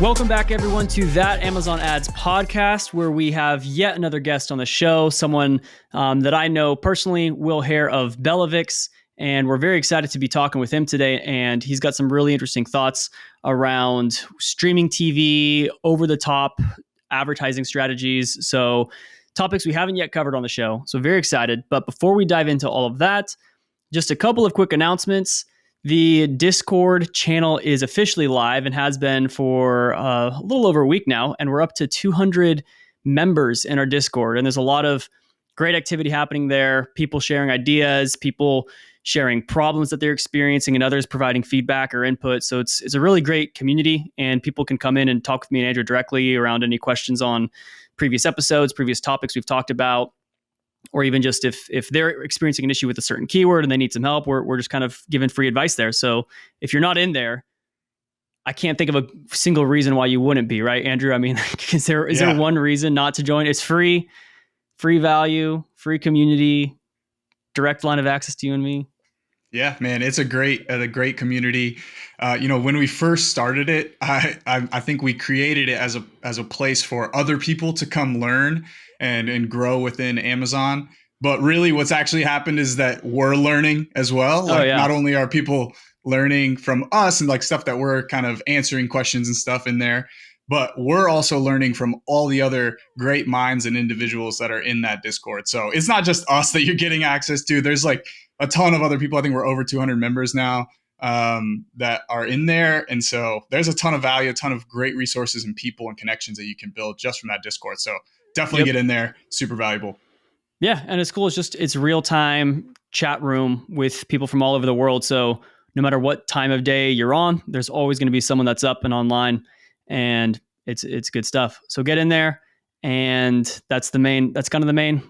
Welcome back, everyone, to That Amazon Ads podcast, where we have yet another guest on the show, someone that I know personally, Will Haire of Bellix, and we're very excited to be talking with him today. And he's got some really interesting thoughts around streaming TV, over-the-top advertising strategies. So topics we haven't yet covered on the show. So very excited. But before we dive into all of that, just a couple of quick announcements. The Discord channel is officially live and has been for a little over a week now, and we're up to 200 members in our Discord. And there's a lot of great activity happening there, people sharing ideas, people sharing problems that they're experiencing, and others providing feedback or input. So it's a really great community, and people can come in and talk with me and Andrew directly around any questions on previous episodes, previous topics we've talked about, or even just if they're experiencing an issue with a certain keyword and they need some help, we're just kind of giving free advice there. So if you're not in there, I can't think of a single reason why you wouldn't be, right, Andrew? I mean, is there one reason not to join? It's free value, free community, direct line of access to you and me. Yeah, man, it's a great community. When we first started it, I think we created it as a place for other people to come learn and grow within Amazon. But really what's actually happened is that we're learning as well. Not only are people learning from us and like stuff that we're kind of answering questions and stuff in there, but we're also learning from all the other great minds and individuals that are in that Discord. So it's not just us that you're getting access to. There's like a ton of other people. I think we're over 200 members now that are in there. And so there's a ton of value, a ton of great resources and people and connections that you can build just from that Discord. So definitely get in there. Super valuable. Yeah. And it's cool. It's real time chat room with people from all over the world. So no matter what time of day you're on, there's always going to be someone that's up and online, and it's good stuff. So get in there. And that's kind of the main,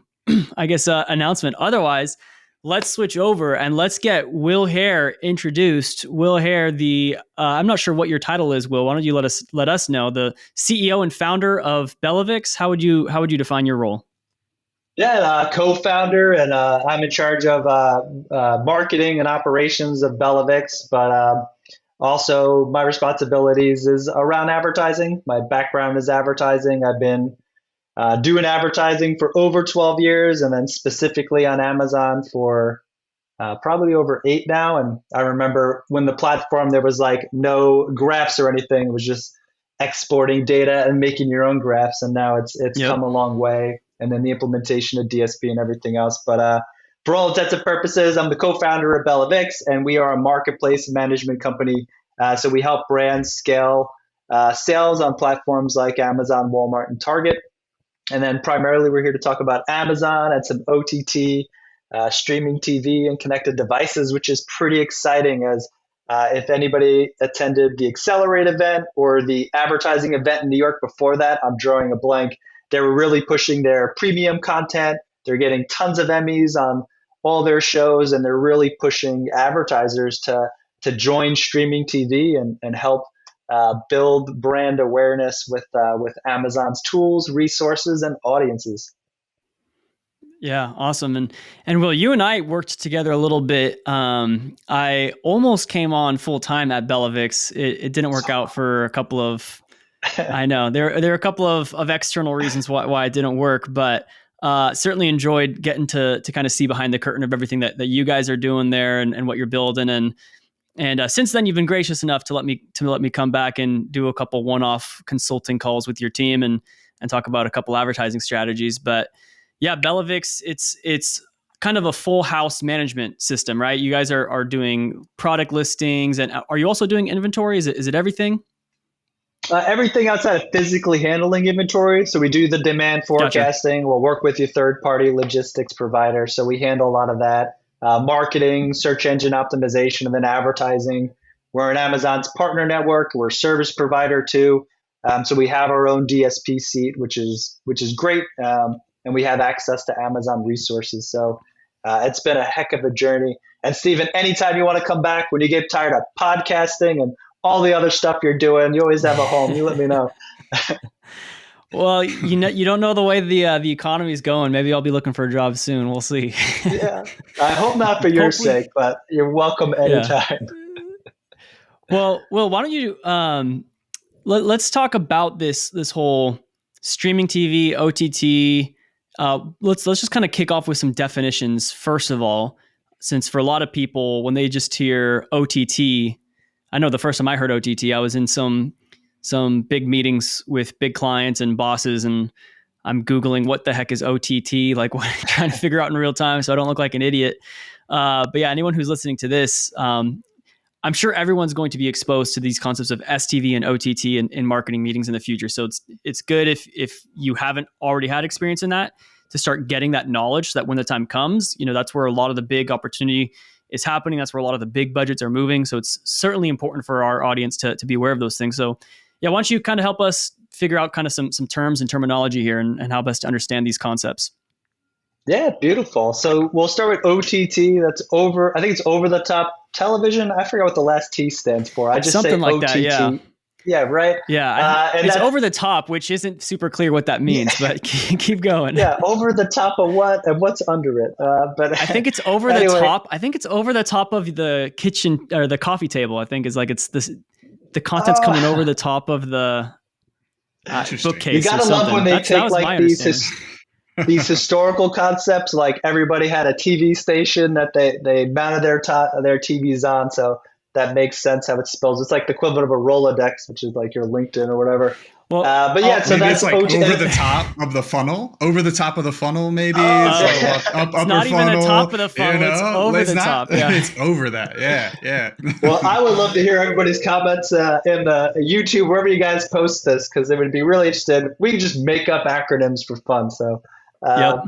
I guess, announcement. Otherwise, let's switch over and let's get Will Haire introduced. Will Haire, I'm not sure what your title is, Will. Why don't you let us know? The CEO and founder of Bellix. How would you define your role? Yeah, co-founder, and I'm in charge of marketing and operations of Bellix. But also, my responsibilities is around advertising. My background is advertising. I've been doing advertising for over 12 years, and then specifically on Amazon for probably over 8 now. And I remember when the platform, there was like no graphs or anything. It was just exporting data and making your own graphs. And now it's come a long way. And then the implementation of DSP and everything else. But for all intents and purposes, I'm the co-founder of Bellix, and we are a marketplace management company. So we help brands scale sales on platforms like Amazon, Walmart, and Target. And then primarily we're here to talk about Amazon and some OTT, streaming TV and connected devices, which is pretty exciting, as if anybody attended the Accelerate event or the advertising event in New York before that, I'm drawing a blank. They were really pushing their premium content. They're getting tons of Emmys on all their shows, and they're really pushing advertisers to join streaming TV and help build brand awareness with Amazon's tools, resources, and audiences. Yeah, awesome. And Will, you and I worked together a little bit. I almost came on full time at Bellix. It didn't work out for a couple of. I know there are a couple of external reasons why it didn't work, but certainly enjoyed getting to kind of see behind the curtain of everything that you guys are doing there and what you're building. And since then, you've been gracious enough to let me come back and do a couple one-off consulting calls with your team and talk about a couple advertising strategies. But yeah, Bellix, it's kind of a full house management system, right? You guys are doing product listings, and are you also doing inventory? Is it everything? Everything outside of physically handling inventory. So we do the demand forecasting. Gotcha. We'll work with your third-party logistics provider. So we handle a lot of that. Marketing, search engine optimization, and then advertising. We're an Amazon's partner network. We're a service provider too. So we have our own DSP seat, which is great. And we have access to Amazon resources. So it's been a heck of a journey. And Stephen, anytime you want to come back, when you get tired of podcasting and all the other stuff you're doing, you always have a home. You let me know. Well, you don't know the way the economy is going. Maybe I'll be looking for a job soon. We'll see. Yeah, I hope not for your sake, but you're welcome anytime. Yeah. Well, why don't you Let's talk about this whole streaming TV, OTT. Let's just kind of kick off with some definitions first of all, since for a lot of people when they just hear OTT, I know the first time I heard OTT, I was in some big meetings with big clients and bosses, and I'm Googling what the heck is OTT, like what, trying to figure out in real time so I don't look like an idiot. But yeah, anyone who's listening to this, I'm sure everyone's going to be exposed to these concepts of STV and OTT in marketing meetings in the future. So it's good if you haven't already had experience in that to start getting that knowledge so that when the time comes, that's where a lot of the big opportunity is happening. That's where a lot of the big budgets are moving. So it's certainly important for our audience to be aware of those things. So yeah, why don't you kind of help us figure out kind of some terms and terminology here and how best to understand these concepts? Yeah, beautiful. So we'll start with OTT. I think it's over the top television. I forget what the last T stands for. I just Something say like OTT. that, yeah. Yeah, right. Yeah, And it's that's, over the top, which isn't super clear what that means, but keep going. yeah, over the top of what and what's under it. But I think it's over the anyway, top. I think it's over the top of the kitchen or the coffee table. I think is like it's this the content's coming over the top of the bookcase. You or gotta love something. when they That take was like my these understanding. these historical concepts. Like everybody had a TV station that they mounted their TVs on, so that makes sense how it spells. It's like the equivalent of a Rolodex, which is like your LinkedIn or whatever. Well, But yeah, so maybe that's it's like OTT. over the top of the funnel. Over the top of the funnel, maybe. Oh, It's like up, it's upper not even funnel. the top of the funnel. It's over the top. Yeah. It's over that. Yeah. Well, I would love to hear everybody's comments in the YouTube, wherever you guys post this, because they would be really interested. We can just make up acronyms for fun. So, Yep.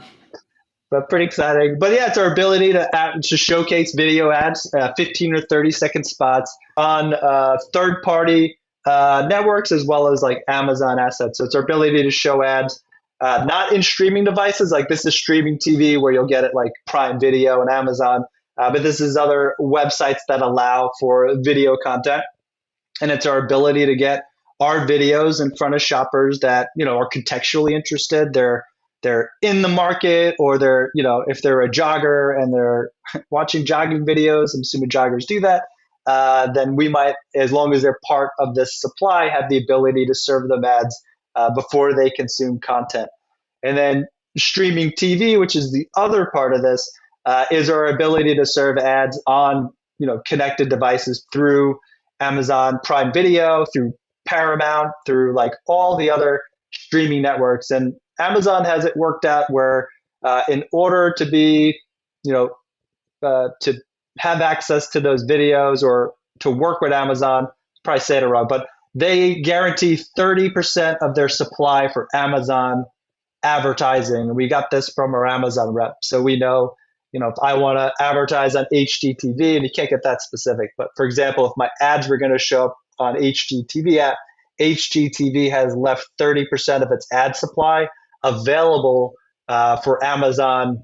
but pretty exciting. But yeah, it's our ability to showcase video ads, 15 or 30-second spots on third-party networks as well as like Amazon assets. So it's our ability to show ads, not in streaming devices. Like this is streaming TV where you'll get it like Prime Video and Amazon. But this is other websites that allow for video content. And it's our ability to get our videos in front of shoppers that, are contextually interested. They're in the market, or they're, if they're a jogger and they're watching jogging videos, I'm assuming joggers do that, then we might, as long as they're part of this supply, have the ability to serve them ads before they consume content. And then streaming TV, which is the other part of this, is our ability to serve ads on connected devices through Amazon Prime Video, through Paramount, through like all the other streaming networks. And Amazon has it worked out where in order to be, to have access to those videos or to work with Amazon, probably say it wrong, but they guarantee 30% of their supply for Amazon advertising. We got this from our Amazon rep. So we know, if I want to advertise on HGTV, and you can't get that specific, but for example, if my ads were going to show up on HGTV app, HGTV has left 30% of its ad supply available for Amazon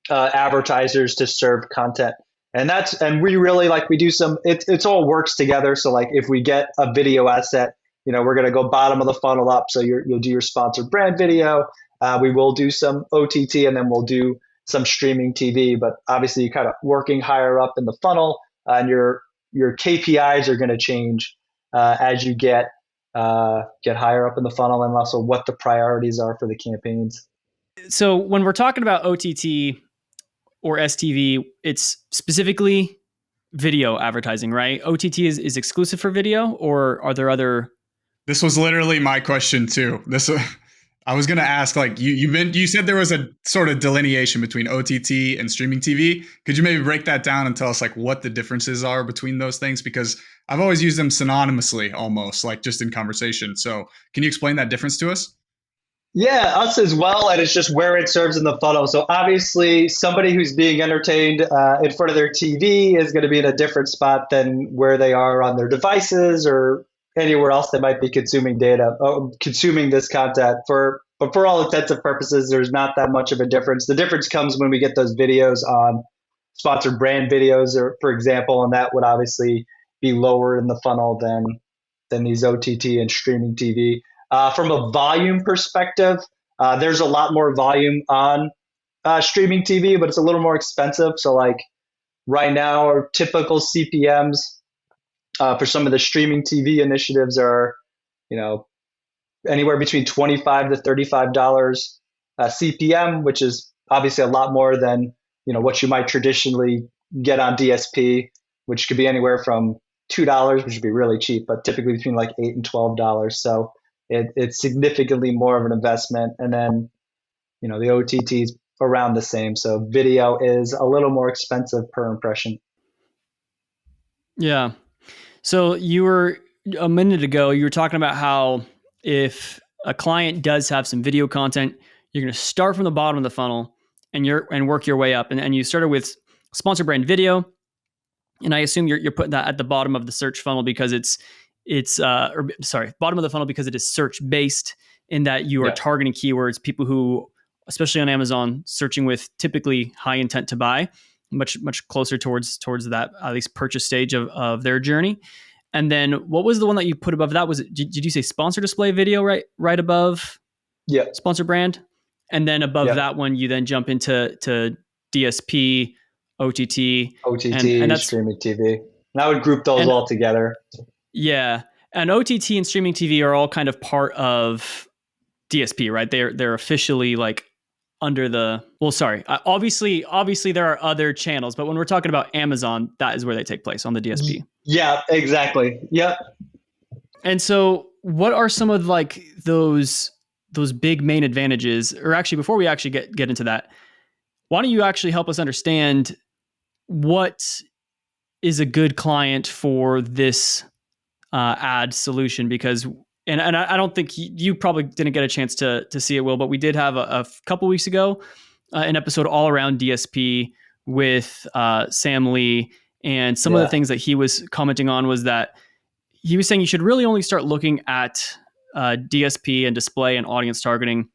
advertisers to serve content. And we really we do some, it's all works together. So like if we get a video asset, we're going to go bottom of the funnel up. So you'll do your sponsored brand video. We will do some OTT, and then we'll do some streaming TV, but obviously you're kind of working higher up in the funnel, and your KPIs are going to change as you get higher up in the funnel, and also what the priorities are for the campaigns. So when we're talking about OTT or STV, it's specifically video advertising, right? OTT is exclusive for video, or are there other? This was literally my question too. I was going to ask, like you said there was a sort of delineation between OTT and streaming TV. Could you maybe break that down and tell us like what the differences are between those things? Because I've always used them synonymously, almost like just in conversation. So can you explain that difference to us? Yeah, us as well, and it's just where it serves in the funnel. So obviously, somebody who's being entertained in front of their TV is going to be in a different spot than where they are on their devices or anywhere else they might be consuming consuming this content. But for all intents and purposes, there's not that much of a difference. The difference comes when we get those videos on sponsored brand videos, or for example, and that would obviously be lower in the funnel than these OTT and streaming TV. From a volume perspective, there's a lot more volume on streaming TV, but it's a little more expensive. So like right now, our typical CPMs for some of the streaming TV initiatives are you know, anywhere between $25 to $35 CPM, which is obviously a lot more than, what you might traditionally get on DSP, which could be anywhere from $2, which would be really cheap, but typically between like $8 and $12. So it's significantly more of an investment. And then, the OTT is around the same. So video is a little more expensive per impression. Yeah. So you were a minute ago, you were talking about how if a client does have some video content, you're going to start from the bottom of the funnel and work your way up. And you started with sponsor brand video. And I assume you're putting that at the bottom of the search funnel because bottom of the funnel because it is search based in that you are targeting keywords, people who, especially on Amazon, searching with typically high intent to buy, much closer towards that at least purchase stage of their journey. And then what was the one that you put above that? Was it, did you say sponsor display video right above? Yeah. Sponsor brand, and then above that one you then jump into DSP, OTT, and that's streaming TV. And I would group those all together. Yeah, and OTT and streaming TV are all kind of part of DSP, right? They're officially like under the, well, sorry. Obviously there are other channels, but when we're talking about Amazon, that is where they take place, on the DSP. Yeah, exactly. Yep. And so what are some of like those big main advantages? Or actually, before we actually get into that, why don't you actually help us understand what is a good client for this ad solution? Because and I don't think you probably didn't get a chance to see it, Will, but we did have a couple weeks ago an episode all around DSP with Sam Lee, and some of the things that he was commenting on was that he was saying you should really only start looking at DSP and display and audience targeting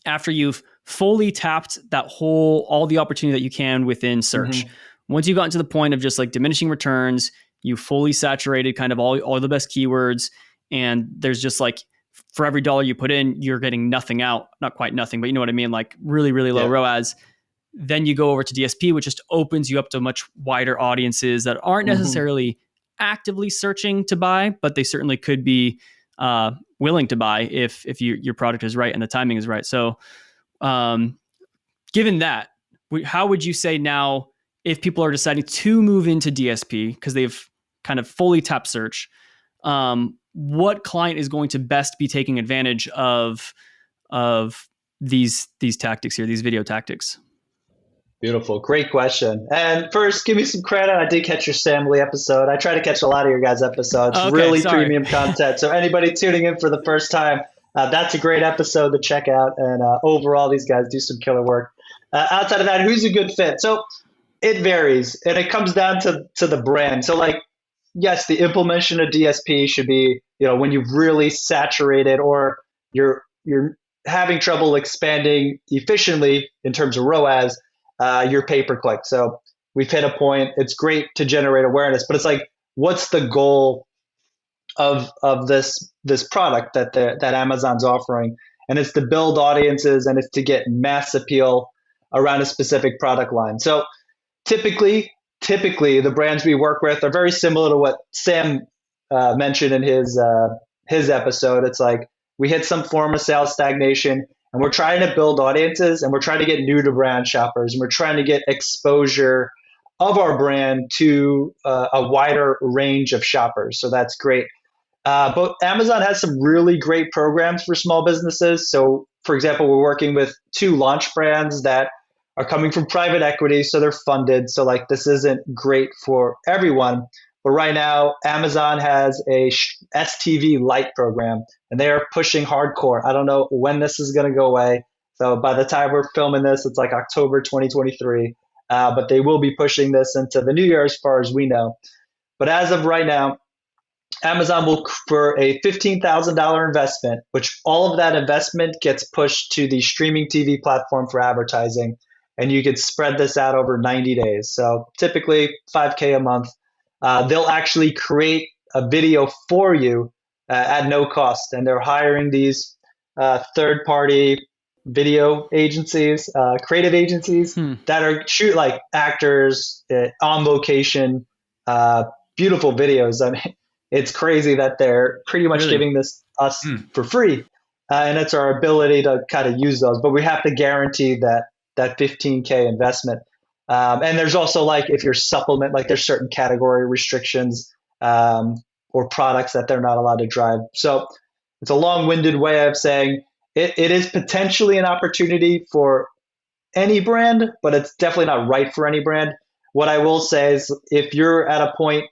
after you've fully tapped all the opportunity that you can within search. Mm-hmm. Once you've gotten to the point of just like diminishing returns, you fully saturated kind of all the best keywords, and there's just like, for every dollar you put in, you're getting nothing out. Not quite nothing, but you know what I mean? Like really, really low ROAS. Then you go over to DSP, which just opens you up to much wider audiences that aren't necessarily actively searching to buy, but they certainly could be willing to buy if your product is right and the timing is right. So given that, how would you say now, if people are deciding to move into DSP because they've kind of fully tapped search, what client is going to best be taking advantage of these tactics here, these video tactics? Beautiful. Great question. And first, give me some credit. I did catch your Sam Lee episode. I try to catch a lot of your guys' episodes. Okay, premium content. So anybody tuning in for the first time, that's a great episode to check out. And overall, these guys do some killer work. Outside of that, who's a good fit? So it varies, and it comes down to the brand. So like, yes, the implementation of DSP should be, when you've really saturated or you're having trouble expanding efficiently in terms of ROAS, your pay-per-click. So we've hit a point. It's great to generate awareness, but it's like, what's the goal of this product that Amazon's offering? And it's to build audiences, and it's to get mass appeal around a specific product line. So typically the brands we work with are very similar to what Sam mentioned in his episode. It's like we hit some form of sales stagnation, and we're trying to build audiences, and we're trying to get new to brand shoppers, and we're trying to get exposure of our brand to a wider range of shoppers. So that's great. But Amazon has some really great programs for small businesses. So for example, we're working with 2 launch brands that are coming from private equity, so they're funded. So like, this isn't great for everyone. But right now, Amazon has a STV Lite program, and they are pushing hardcore. I don't know when this is going to go away. So by the time we're filming this, it's like October 2023. But they will be pushing this into the new year as far as we know. But as of right now, Amazon will, for a $15,000 investment, which all of that investment gets pushed to the streaming TV platform for advertising. And you could spread this out over 90 days. So typically $5,000 a month. They'll actually create a video for you at no cost. And they're hiring these third-party video agencies, creative agencies that are shoot like actors on location, beautiful videos. I mean, It's crazy that they're pretty much Really? giving this us Mm. for free. And it's our ability to kind of use those, but we have to guarantee that 15K investment. And there's also like if you're supplement, like there's certain category restrictions or products that they're not allowed to drive. So it's a long-winded way of saying it is potentially an opportunity for any brand, but it's definitely not right for any brand. What I will say is if you're at a point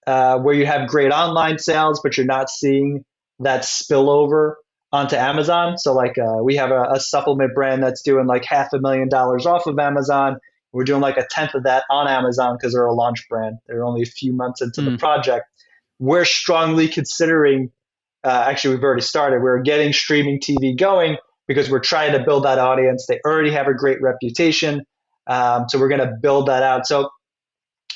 where you have great online sales, but you're not seeing that spillover onto Amazon. So like we have a supplement brand that's doing like $500,000 off of Amazon. We're doing like a tenth of that on Amazon because they're a launch brand. They're only a few months into the project. We're strongly considering, actually, we've already started. We're getting streaming TV going because we're trying to build that audience. They already have a great reputation. So we're going to build that out. So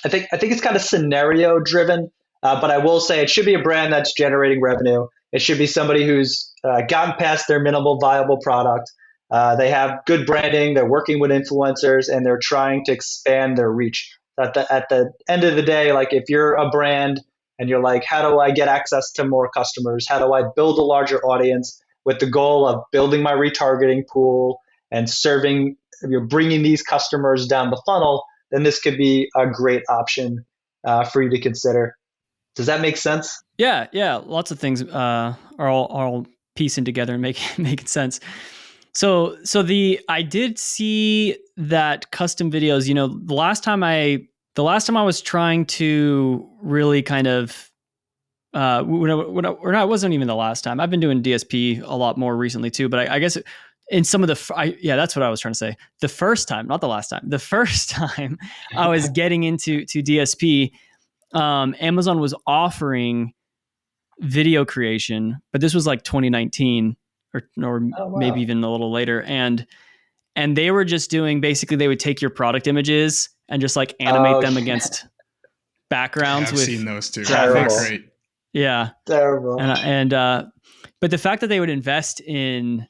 I think it's kind of scenario driven, but I will say it should be a brand that's generating revenue. It should be somebody who's gotten past their minimal viable product. They have good branding. They're working with influencers, and they're trying to expand their reach. At the end of the day, like if you're a brand and you're like, how do I get access to more customers? How do I build a larger audience with the goal of building my retargeting pool and serving, you're bringing these customers down the funnel? Then this could be a great option for you to consider. Does that make sense? Yeah, yeah. Lots of things are all piecing together and making sense. So I did see that custom videos. You know, the last time I was trying to really kind of it wasn't even the last time. I've been doing DSP a lot more recently too, but I guess in some of that's what I was trying to say. The first time, not the last time. The first time I was getting into DSP, Amazon was offering video creation, but this was like 2019 or Oh, wow. maybe even a little later, and they were just doing, basically they would take your product images and just like animate them against backgrounds I've with seen those too. Terrible. They're great. Yeah. Terrible. And but the fact that they would invest in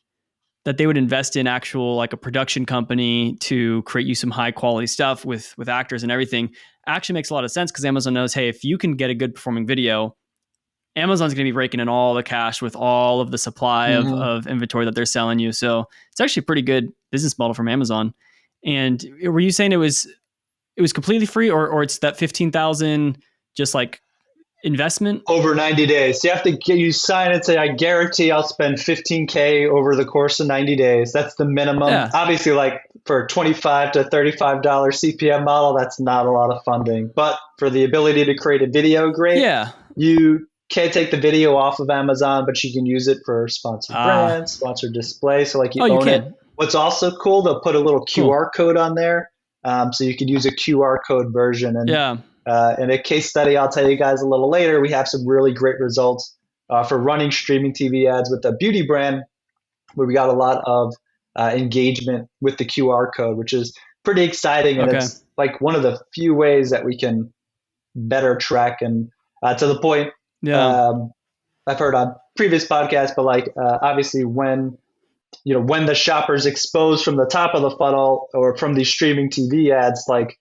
actual like a production company to create you some high quality stuff with actors and everything actually makes a lot of sense, because Amazon knows, hey, if you can get a good performing video, Amazon's going to be raking in all the cash with all of the supply of inventory that they're selling you. So it's actually a pretty good business model from Amazon. And were you saying it was completely free, or it's that 15,000 just like investment over 90 days? So you sign and say, I guarantee I'll spend 15K over the course of 90 days. That's the minimum. Yeah. Obviously, like for a $25 to $35 CPM model, that's not a lot of funding. But for the ability to create a video, great. Yeah. You can't take the video off of Amazon, but you can use it for sponsored brands, sponsored display. So like you own it. What's also cool, they'll put a little QR code on there. So you could use a QR code version. And in a case study I'll tell you guys a little later, we have some really great results for running streaming TV ads with a beauty brand, where we got a lot of engagement with the QR code, which is pretty exciting. And it's like one of the few ways that we can better track. And to the point, I've heard on previous podcasts, but like obviously when the shopper's exposed from the top of the funnel or from these streaming TV ads, like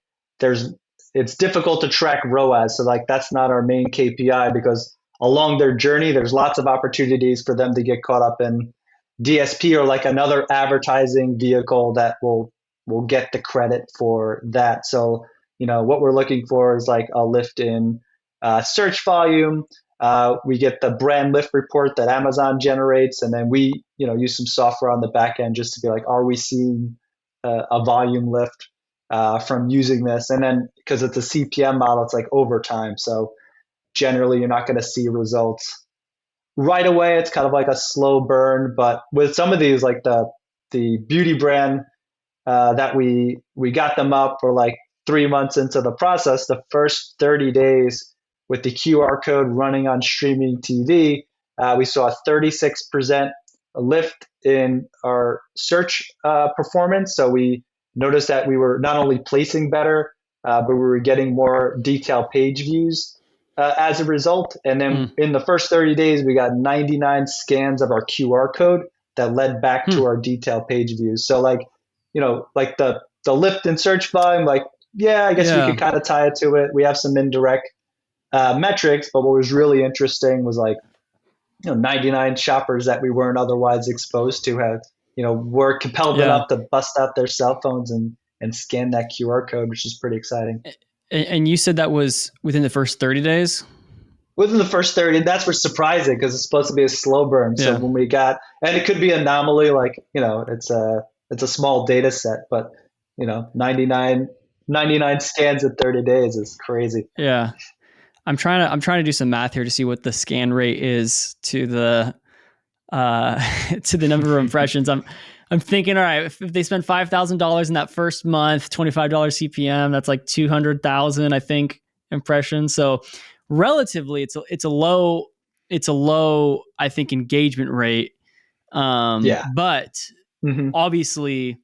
it's difficult to track ROAS. So like that's not our main KPI, because along their journey, there's lots of opportunities for them to get caught up in DSP or like another advertising vehicle that will get the credit for that. So, what we're looking for is like a lift in search volume. We get the brand lift report that Amazon generates, and then we, use some software on the back end just to be like, are we seeing a volume lift from using this? And then because it's a CPM model, it's like over time. So generally, you're not going to see results right away. It's kind of like a slow burn. But with some of these, like the beauty brand that we got them up for like 3 months into the process, the first 30 days with the QR code running on streaming TV, we saw a 36% lift in our search performance. So we noticed that we were not only placing better, but we were getting more detailed page views as a result. And then in the first 30 days, we got 99 scans of our QR code that led back to our detailed page views. So like, like the lift in search volume, like, I guess we could kind of tie it to it. We have some indirect metrics. But what was really interesting was like, 99 shoppers that we weren't otherwise exposed to have, were compelled Yeah. enough to bust out their cell phones and scan that QR code, which is pretty exciting. And you said that was within the first 30 days? Within the first 30, that's what's surprising because it's supposed to be a slow burn. So Yeah. when we got, and it could be anomaly, like, it's a small data set, but 99 scans in 30 days is crazy. Yeah. I'm trying to do some math here to see what the scan rate is to the to the number of impressions. I'm thinking, all right, if they spend $5,000 in that first month, $25 CPM, that's like 200,000, I think, impressions. So relatively, it's a low, I think, engagement rate. But obviously,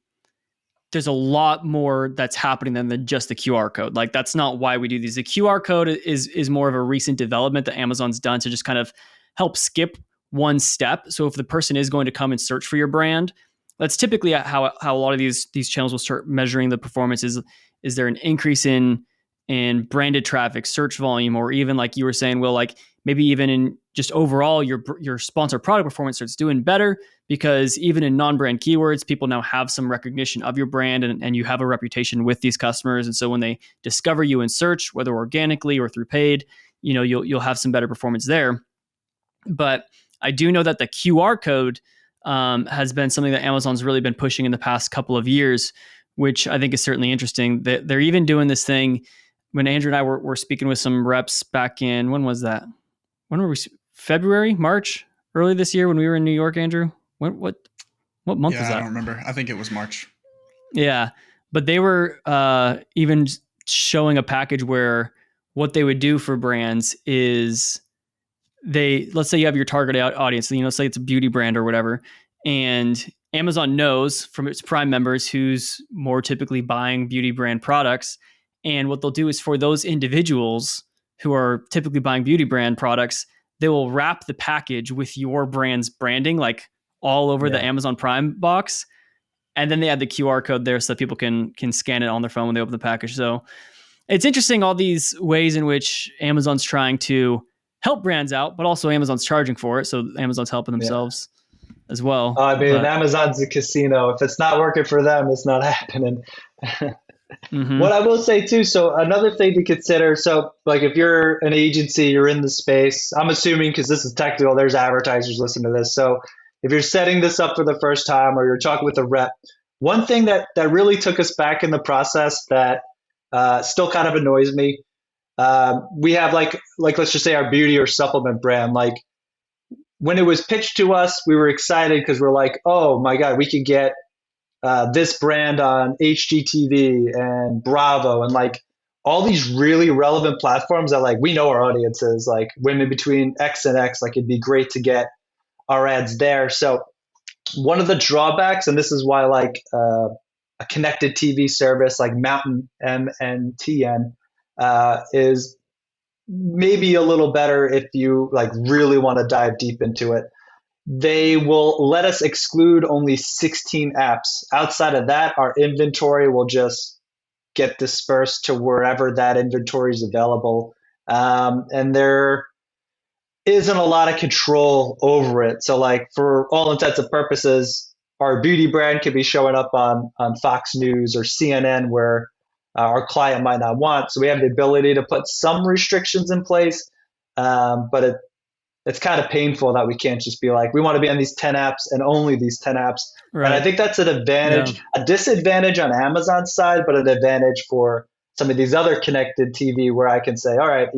there's a lot more that's happening than just the QR code. Like, that's not why we do these. The QR code is more of a recent development that Amazon's done to just kind of help skip one step. So if the person is going to come and search for your brand, that's typically how a lot of these channels will start measuring the performance. Is there an increase in branded traffic, search volume, or even, like you were saying, Will, like maybe even in just overall your sponsored product performance starts doing better, because even in non-brand keywords, people now have some recognition of your brand, and you have a reputation with these customers. And so when they discover you in search, whether organically or through paid, you'll have some better performance there. But I do know that the QR code has been something that Amazon's really been pushing in the past couple of years, which I think is certainly interesting. They're even doing this thing when Andrew and I were speaking with some reps back in, when was that? When were we? February, March, early this year when we were in New York, Andrew? What month was that? I don't remember. I think it was March. Yeah. But they were even showing a package where what they would do for brands is let's say you have your target audience, say it's a beauty brand or whatever, and Amazon knows from its Prime members who's more typically buying beauty brand products. And what they'll do is, for those individuals who are typically buying beauty brand products, they will wrap the package with your brand's branding, like all over the Amazon Prime box. And then they add the QR code there so that people can scan it on their phone when they open the package. So it's interesting, all these ways in which Amazon's trying to help brands out, but also Amazon's charging for it. So Amazon's helping themselves as well. Amazon's a casino. If it's not working for them, it's not happening. What I will say too, so another thing to consider, so like if you're an agency, you're in the space, I'm assuming, because this is technical, there's advertisers listening to this. So if you're setting this up for the first time or you're talking with a rep, one thing that really took us back in the process that still kind of annoys me, we have like let's just say our beauty or supplement brand. Like when it was pitched to us, we were excited because we're like, oh my God, we could get this brand on HGTV and Bravo and like all these really relevant platforms that, like, we know our audience is like women between X and X. Like, it'd be great to get our ads there. So one of the drawbacks, and this is why like a connected TV service like Mountain MNTN is maybe a little better if you like really want to dive deep into it. They will let us exclude only 16 apps. Outside of that, our inventory will just get dispersed to wherever that inventory is available. And there isn't a lot of control over it. So like for all intents and purposes, our beauty brand could be showing up on Fox News or CNN where our client might not want. So we have the ability to put some restrictions in place, but it's kind of painful that we can't just be like, we want to be on these 10 apps and only these 10 apps. Right. And I think that's an advantage, a disadvantage on Amazon's side, but an advantage for some of these other connected TV where I can say, all right,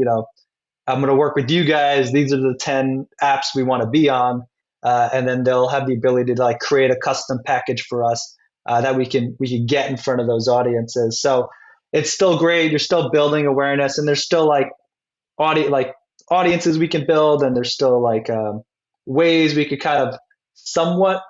I'm going to work with you guys. These are the 10 apps we want to be on. And then they'll have the ability to like create a custom package for us that we can get in front of those audiences. So it's still great. You're still building awareness, and there's still like audiences we can build, and there's still like ways we could kind of somewhat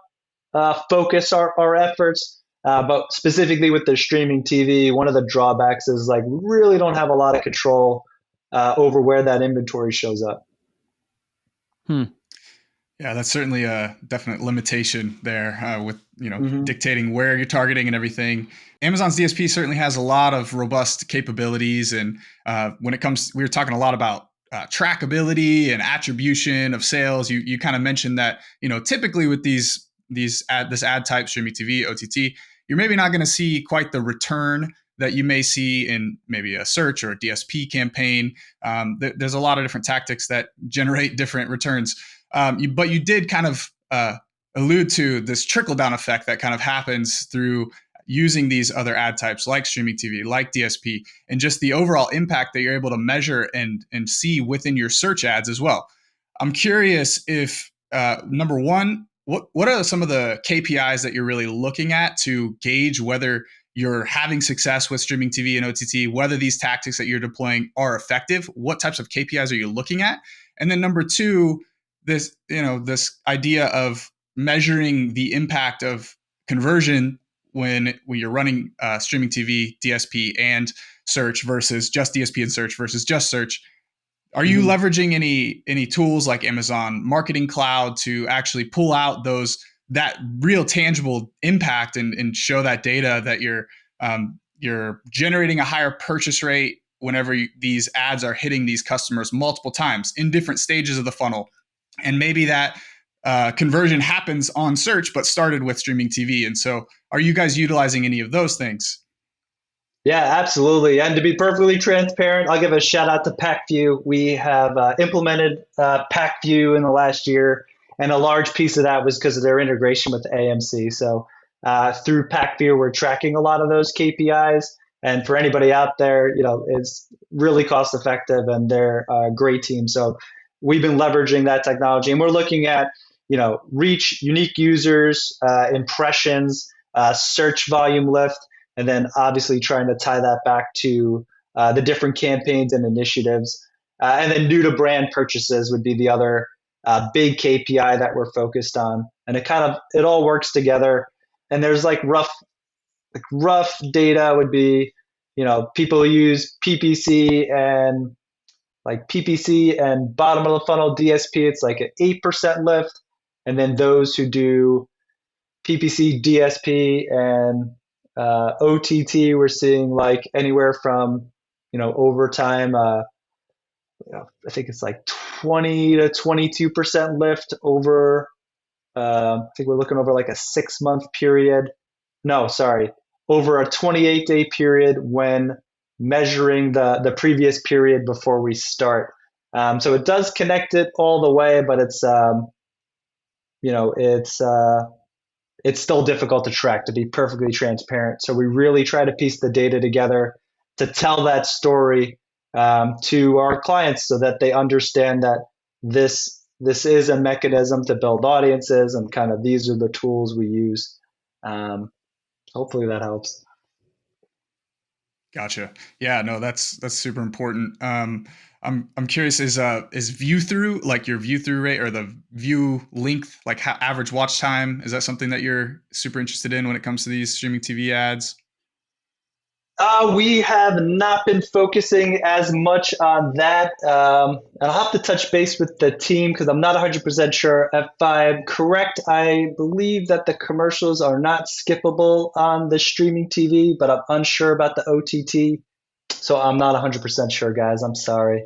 focus our efforts. But specifically with the streaming TV, one of the drawbacks is like we really don't have a lot of control over where that inventory shows up. Yeah, that's certainly a definite limitation there with Hmm. dictating where you're targeting and everything. Amazon's DSP certainly has a lot of robust capabilities, and when it comes, we were talking a lot about trackability and attribution of sales. You kind of mentioned that typically with this ad type streaming TV OTT, you're maybe not going to see quite the return that you may see in maybe a search or a DSP campaign. There's a lot of different tactics that generate different returns. But you did kind of allude to this trickle down effect that kind of happens through using these other ad types like streaming TV, like DSP, and just the overall impact that you're able to measure and see within your search ads as well. I'm curious if number one, what are some of the KPIs that you're really looking at to gauge whether you're having success with streaming TV and OTT, whether these tactics that you're deploying are effective? What types of KPIs are you looking at? And then number two, this idea of measuring the impact of conversion when you're running streaming TV, DSP, and search versus just DSP and search versus just search. Are you Hmm. leveraging any tools like Amazon Marketing Cloud to actually pull out that real tangible impact and show that data that you're generating a higher purchase rate whenever these ads are hitting these customers multiple times in different stages of the funnel, and maybe that conversion happens on search but started with streaming TV? And so, are you guys utilizing any of those things? Yeah, absolutely. And to be perfectly transparent, I'll give a shout out to PackView. We have implemented PackView in the last year, and a large piece of that was because of their integration with AMC. So through PackView, we're tracking a lot of those KPIs. And for anybody out there, it's really cost effective, and they're a great team. So we've been leveraging that technology, and we're looking at reach, unique users, impressions, search volume lift, and then obviously trying to tie that back to the different campaigns and initiatives. And then new to brand purchases would be the other big KPI that we're focused on. And it all works together. And there's rough data would be, people use PPC and bottom of the funnel DSP. It's like an 8% lift. And then those who do PPC, DSP, and OTT, we're seeing like anywhere from, over time, I think it's like 20 to 22% lift over, I think we're looking over like a 6 month period. No, sorry, over a 28-day period when measuring the previous period before we start. So it does connect it all the way, but you know, it's, uh, it's still difficult to track, to be perfectly transparent. So we really try to piece the data together to tell that story to our clients so that they understand that this is a mechanism to build audiences, and kind of these are the tools we use. Um, Hopefully that helps. Gotcha. Yeah, no, that's super important. I'm curious, is view through, like your view through rate or the view length, like average watch time, is that something that you're super interested in when it comes to these streaming TV ads? We have not been focusing as much on that. I'll have to touch base with the team because I'm not 100% sure. If I'm correct, I believe that the commercials are not skippable on the streaming TV, but I'm unsure about the OTT. So I'm not 100% sure, guys. I'm sorry.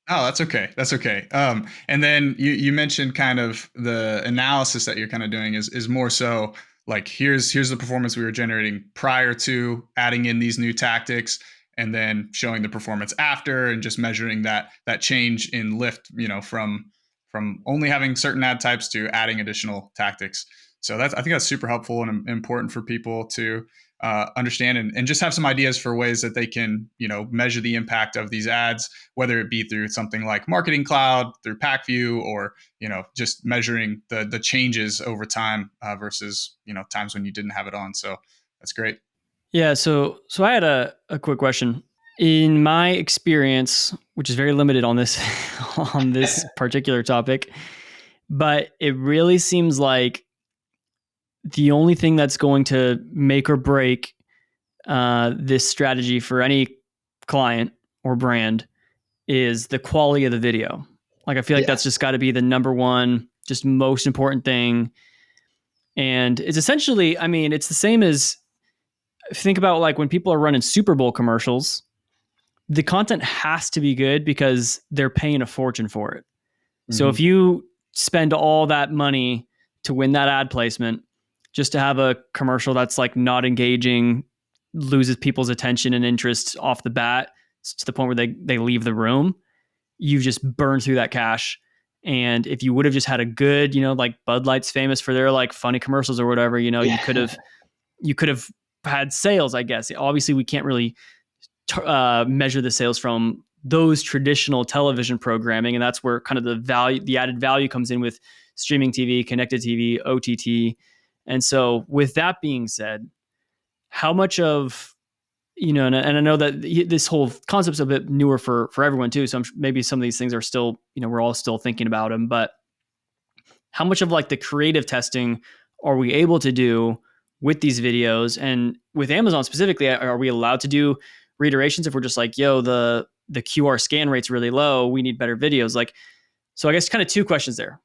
Oh, that's okay. That's okay. And then you mentioned kind of the analysis that you're kind of doing is more so like here's the performance we were generating prior to adding in these new tactics, and then showing the performance after, and just measuring that change in lift, from only having certain ad types to adding additional tactics. So I think that's super helpful and important for people to understand, and just have some ideas for ways that they can measure the impact of these ads, whether it be through something like Marketing Cloud, through PackView, or just measuring the changes over time versus times when you didn't have it on. So that's great. Yeah. So I had a quick question. In my experience, which is very limited on this on this particular topic, but it really seems like the only thing that's going to make or break this strategy for any client or brand is the quality of the video. Like I feel like that's Yes. just got to be the number one just most important thing. And it's essentially, I mean, it's the same as, think about like when people are running Super Bowl commercials, the content has to be good because they're paying a fortune for it. Mm-hmm. So if you spend all that money to win that ad placement, just to have a commercial that's like not engaging, loses people's attention and interest off the bat to the point where they leave the room, you've just burned through that cash. And if you would have just had a good, like Bud Light's famous for their like funny commercials or whatever, you could have had sales, I guess. Obviously we can't really measure the sales from those traditional television programming. And that's where kind of the added value comes in with streaming TV, connected TV, OTT. And so with that being said, how much of, and I know that this whole concept's a bit newer for everyone too. So maybe some of these things are still, we're all still thinking about them, but how much of like the creative testing are we able to do with these videos? And with Amazon specifically, are we allowed to do reiterations if we're just like, yo, the QR scan rate's really low, we need better videos? Like, so I guess kind of two questions there.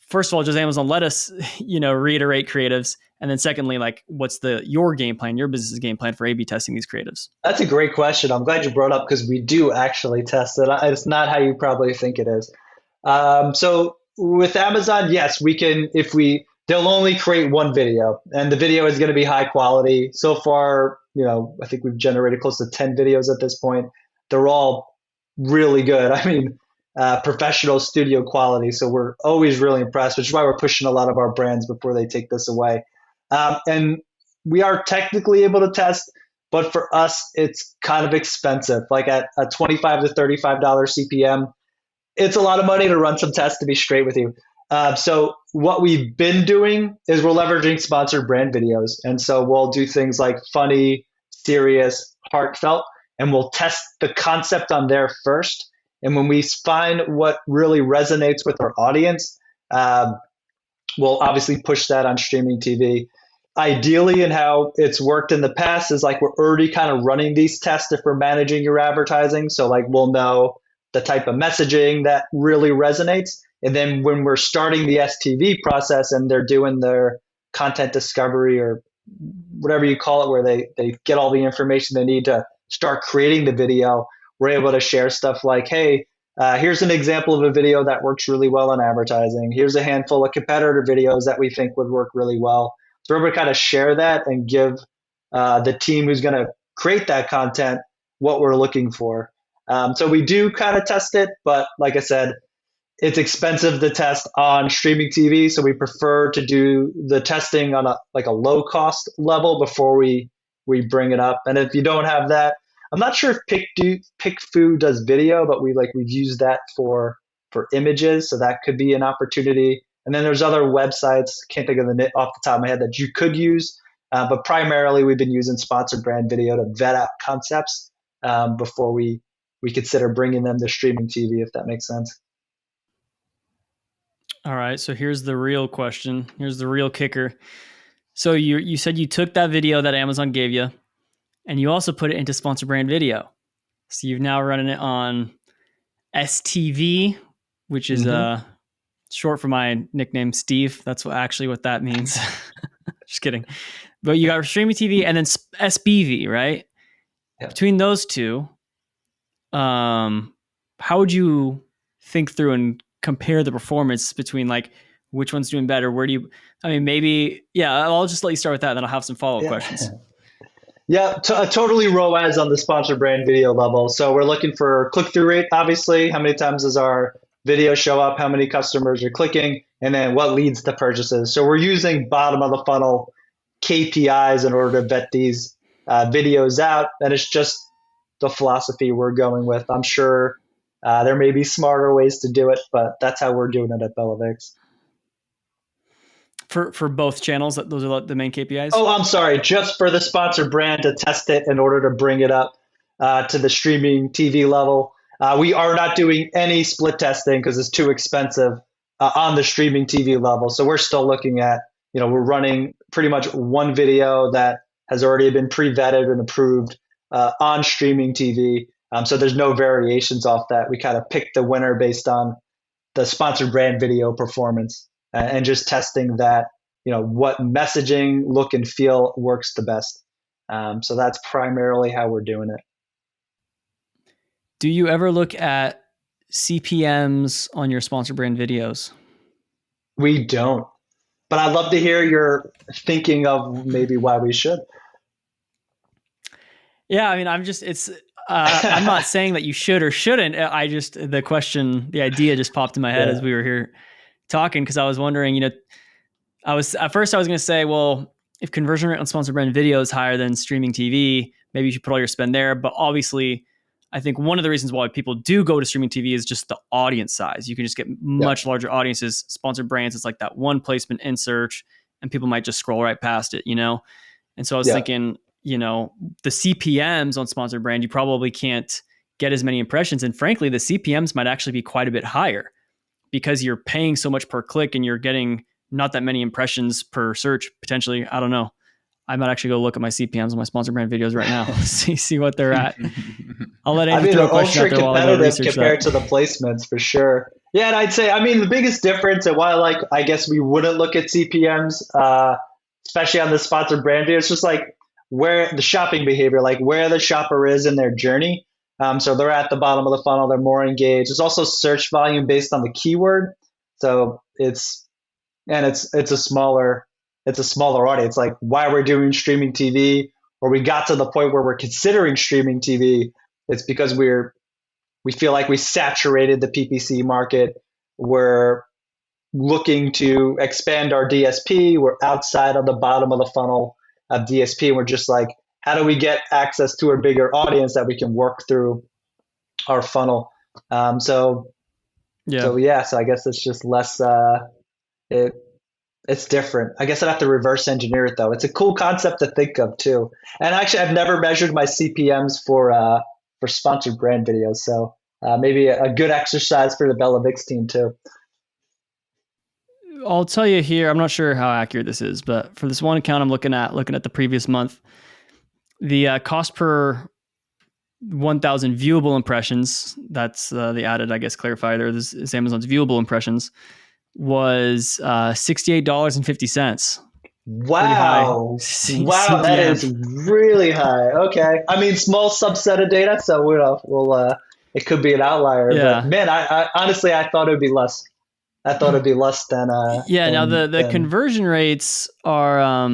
First of all, does Amazon let us, reiterate creatives? And then secondly, like, what's your game plan, your business game plan for A/B testing these creatives? That's a great question. I'm glad you brought up because we do actually test it. It's not how you probably think it is. So with Amazon, yes, we can, they'll only create one video and the video is going to be high quality. So far, I think we've generated close to 10 videos at this point. They're all really good. I mean, professional studio quality. So we're always really impressed, which is why we're pushing a lot of our brands before they take this away. And we are technically able to test, but for us, it's kind of expensive. Like at a $25 to $35 CPM, it's a lot of money to run some tests, to be straight with you. So what we've been doing is we're leveraging sponsored brand videos. And so we'll do things like funny, serious, heartfelt, and we'll test the concept on there first. And when we find what really resonates with our audience, we'll obviously push that on streaming TV. Ideally, and how it's worked in the past is like we're already kind of running these tests if we're managing your advertising. So like we'll know the type of messaging that really resonates. And then when we're starting the STV process and they're doing their content discovery or whatever you call it, where they get all the information they need to start creating the video, we're able to share stuff like, hey, here's an example of a video that works really well in advertising. Here's a handful of competitor videos that we think would work really well. So we're able to kind of share that and give the team who's going to create that content what we're looking for. So we do kind of test it, but like I said, it's expensive to test on streaming TV. So we prefer to do the testing on a low cost level before we bring it up. And if you don't have that, I'm not sure if PickFu does video, but we've used that for images. So that could be an opportunity. And then there's other websites, can't think of the off the top of my head, that you could use. But primarily we've been using sponsored brand video to vet out concepts before we consider bringing them to streaming TV, if that makes sense. All right. So here's the real question. Here's the real kicker. So you said you took that video that Amazon gave you and you also put it into sponsored brand video. So you've now running it on STV, which is short for my nickname, Steve. That's what that means. Just kidding. But you got streaming TV and then SBV, right? Yeah. Between those two, how would you think through and compare the performance between like which one's doing better? I'll just let you start with that, and then I'll have some follow-up questions. Yeah, totally ROAS on the sponsored brand video level. So we're looking for click-through rate, obviously. How many times does our video show up? How many customers are clicking? And then what leads to purchases? So we're using bottom of the funnel KPIs in order to vet these videos out. And it's just the philosophy we're going with. I'm sure there may be smarter ways to do it, but that's how we're doing it at Bellix. For both channels, those are the main KPIs? Oh, I'm sorry. Just for the sponsored brand to test it in order to bring it up to the streaming TV level. We are not doing any split testing because it's too expensive on the streaming TV level. So we're still looking at, we're running pretty much one video that has already been pre-vetted and approved on streaming TV. So there's no variations off that. We kind of pick the winner based on the sponsored brand video performance. and just testing that, what messaging, look, and feel works the best. So that's primarily how we're doing it. Do you ever look at CPMs on your sponsor brand videos? We don't, but I'd love to hear your thinking of maybe why we should. Yeah, I mean, I'm not saying that you should or shouldn't. The idea just popped in my head as we were here talking, because I was wondering, I was going to say, well, if conversion rate on sponsor brand video is higher than streaming TV, maybe you should put all your spend there. But obviously, I think one of the reasons why people do go to streaming TV is just the audience size. You can just get much larger audiences. Sponsored brands, it's like that one placement in search, and people might just scroll right past it, And so I was thinking, the CPMs on sponsored brand, you probably can't get as many impressions. And frankly, the CPMs might actually be quite a bit higher because you're paying so much per click and you're getting not that many impressions per search, potentially. I don't know. I might actually go look at my CPMs on my sponsored brand videos right now. see what they're at. I'll let Andrew throw a question out there while I go research compared to the placements for sure. Yeah, and I'd say, the biggest difference, and why I guess we wouldn't look at CPMs, especially on the sponsored brand video, it's just like where the shopping behavior, like where the shopper is in their journey. So they're at the bottom of the funnel, they're more engaged. There's also search volume based on the keyword. So it's a smaller audience. Like why we're doing streaming TV, or we got to the point where we're considering streaming TV, it's because we feel like we saturated the PPC market. We're looking to expand our DSP. We're outside of the bottom of the funnel of DSP, and we're just like, how do we get access to a bigger audience that we can work through our funnel? So I guess it's just less. It's different. I guess I'd have to reverse engineer it though. It's a cool concept to think of too. And actually, I've never measured my CPMs for sponsored brand videos. So maybe a good exercise for the Bellix team too. I'll tell you here, I'm not sure how accurate this is, but for this one account I'm looking at the previous month, the cost per 1,000 viewable impressions, that's the added, I guess, clarifier there, this is Amazon's viewable impressions, was $68.50. Wow. Wow, that is really high. Okay. Small subset of data, so we'll it could be an outlier. Yeah. But man, I honestly, I thought it would be less. I thought it'd be less than now the conversion rates are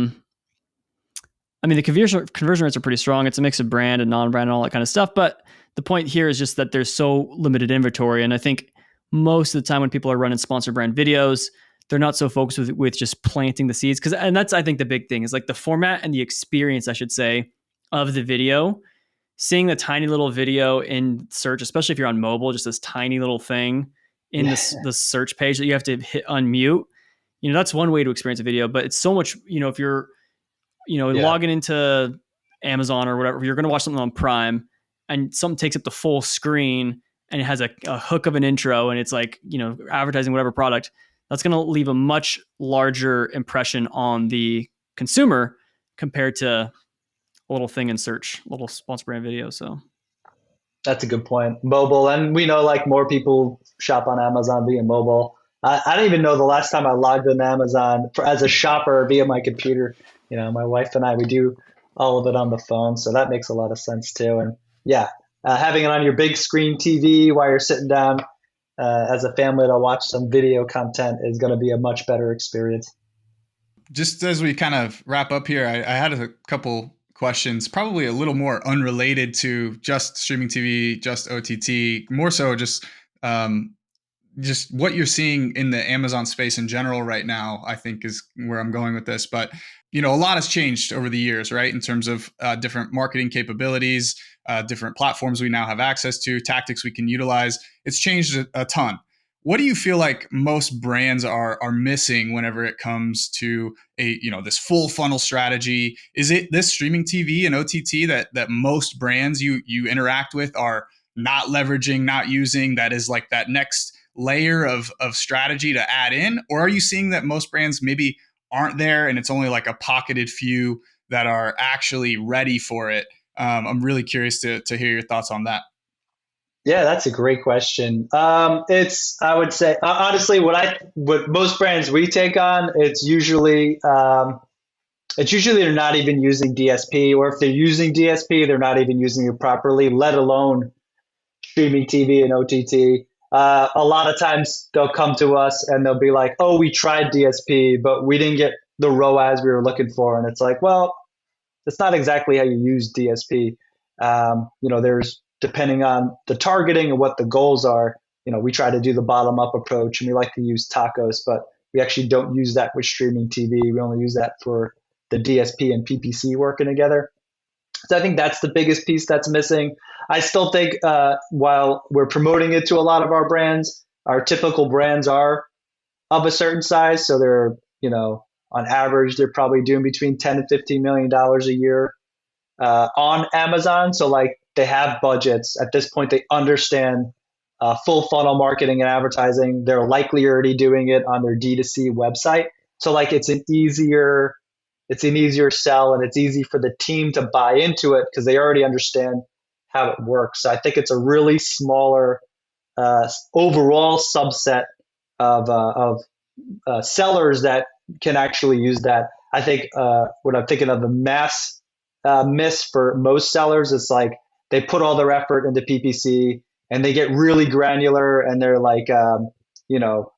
the conversion rates are pretty strong. It's a mix of brand and non-brand and all that kind of stuff. But the point here is just that there's so limited inventory. And I think most of the time when people are running sponsored brand videos, they're not so focused with just planting the seeds. And that's, I think, the big thing is like the format and the experience, I should say, of the video. Seeing the tiny little video in search, especially if you're on mobile, just this tiny little thing in the search page that you have to hit unmute. That's one way to experience a video, but it's so much, if you're, logging into Amazon or whatever, you're going to watch something on Prime and something takes up the full screen and it has a hook of an intro and it's like, advertising whatever product, that's going to leave a much larger impression on the consumer compared to a little thing in search, little sponsor brand video. So that's a good point. Mobile, and we know like more people shop on Amazon via mobile. I don't even know the last time I logged into Amazon as a shopper via my computer. My wife and I, we do all of it on the phone, so that makes a lot of sense too. And having it on your big screen TV while you're sitting down as a family to watch some video content is going to be a much better experience. Just as we kind of wrap up here, I had a couple questions, probably a little more unrelated to just streaming TV, just OTT, more so just what you're seeing in the Amazon space in general right now, I think is where I'm going with this. But, a lot has changed over the years, right? In terms of different marketing capabilities, different platforms we now have access to, tactics we can utilize. It's changed a ton. What do you feel like most brands are missing whenever it comes to this full funnel strategy? Is it this streaming TV and OTT that most brands you interact with are not leveraging, not using, that is like that next layer of strategy to add in? Or are you seeing that most brands maybe aren't there and it's only like a pocketed few that are actually ready for it? I'm really curious to hear your thoughts on that. Yeah, that's a great question. I would say, honestly, what most brands we take on, it's usually they're not even using DSP, or if they're using DSP, they're not even using it properly, let alone streaming TV and OTT. A lot of times they'll come to us and they'll be like, "Oh, we tried DSP, but we didn't get the ROAS we were looking for." And it's like, well, that's not exactly how you use DSP. There's depending on the targeting and what the goals are. We try to do the bottom up approach, and we like to use tacos, but we actually don't use that with streaming TV. We only use that for the DSP and PPC working together. So I think that's the biggest piece that's missing. I still think while we're promoting it to a lot of our brands, our typical brands are of a certain size. So they're, on average, they're probably doing between 10 and $15 million a year on Amazon. So like they have budgets. At this point, they understand full funnel marketing and advertising. They're likely already doing it on their D2C website. So like it's an easier sell, and it's easy for the team to buy into it because they already understand how it works. So I think it's a really smaller overall subset of sellers that can actually use that. I think what I'm thinking of the mass miss for most sellers is like they put all their effort into PPC and they get really granular, and they're like, you know,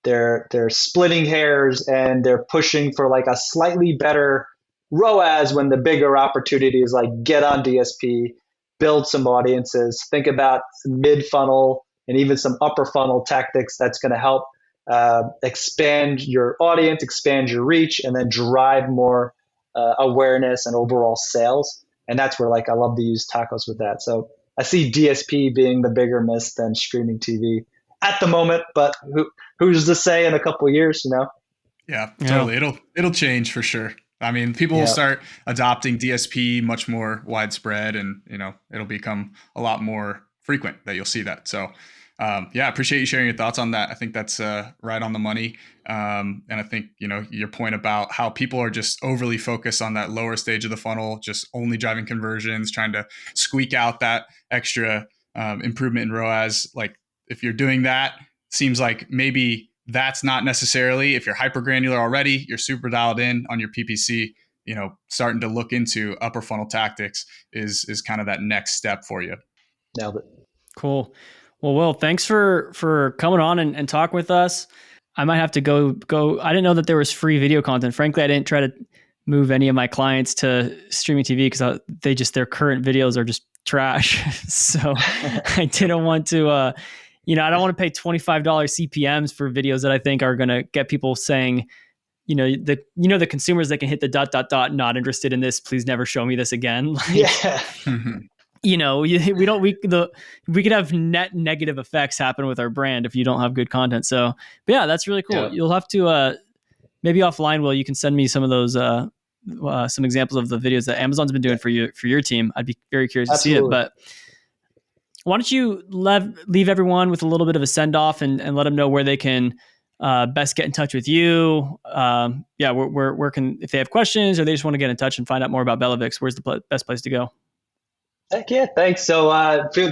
they're splitting hairs and they're pushing for like a slightly better ROAS when the bigger opportunity is like get on DSP, build some audiences, think about mid funnel and even some upper funnel tactics that's going to help expand your audience, expand your reach, and then drive more awareness and overall sales. And that's where like I love to use tacos with that. So I see DSP being the bigger miss than streaming TV at the moment, but who's to say in a couple of years, Yeah, totally. It'll change for sure. I mean, people will start adopting DSP much more widespread, and it'll become a lot more frequent that you'll see that. So I appreciate you sharing your thoughts on that. I think that's right on the money. And I think, your point about how people are just overly focused on that lower stage of the funnel, just only driving conversions, trying to squeak out that extra improvement in ROAS. Like if you're doing that, seems like maybe that's not necessarily, if you're hyper granular already, you're super dialed in on your PPC, starting to look into upper funnel tactics is kind of that next step for you. Nailed it. Cool. Well, Will, thanks for coming on and talking with us. I might have to go. I didn't know that there was free video content. Frankly, I didn't try to move any of my clients to streaming TV because their current videos are just trash. So I didn't want to, I don't want to pay $25 CPMs for videos that I think are going to get people saying, the consumers that can hit the ... not interested in this. Please never show me this again. Yeah. We could have net negative effects happen with our brand if you don't have good content. So, but yeah, that's really cool. Yeah. You'll have to maybe offline, Will, you can send me some of those some examples of the videos that Amazon's been doing for your team. I'd be very curious to see it. But why don't you leave everyone with a little bit of a send off and let them know where they can best get in touch with you. Where can, if they have questions or they just want to get in touch and find out more about Bellix, where's the best place to go? Heck yeah, thanks. So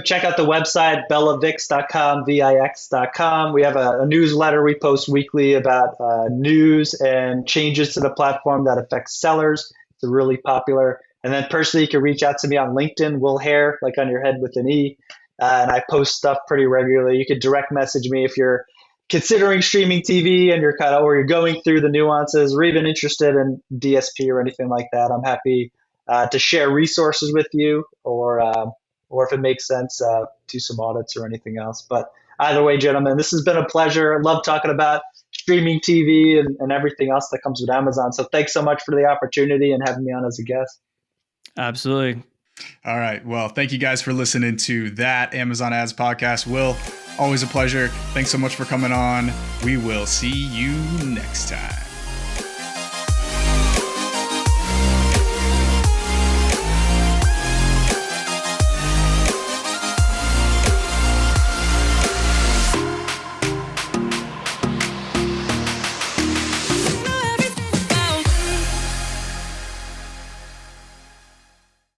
check out the website, bellix.com, VIX.com. We have a newsletter we post weekly about news and changes to the platform that affects sellers. It's really popular. And then personally, you can reach out to me on LinkedIn, Will Haire, like on your head with an E. And I post stuff pretty regularly. You could direct message me if you're considering streaming TV and you're or you're going through the nuances or even interested in DSP or anything like that. I'm happy to share resources with you, or if it makes sense, do some audits or anything else. But either way, gentlemen, this has been a pleasure. I love talking about streaming TV and everything else that comes with Amazon. So thanks so much for the opportunity and having me on as a guest. Absolutely. All right. Well, thank you guys for listening to that Amazon Ads podcast. Will, always a pleasure. Thanks so much for coming on. We will see you next time.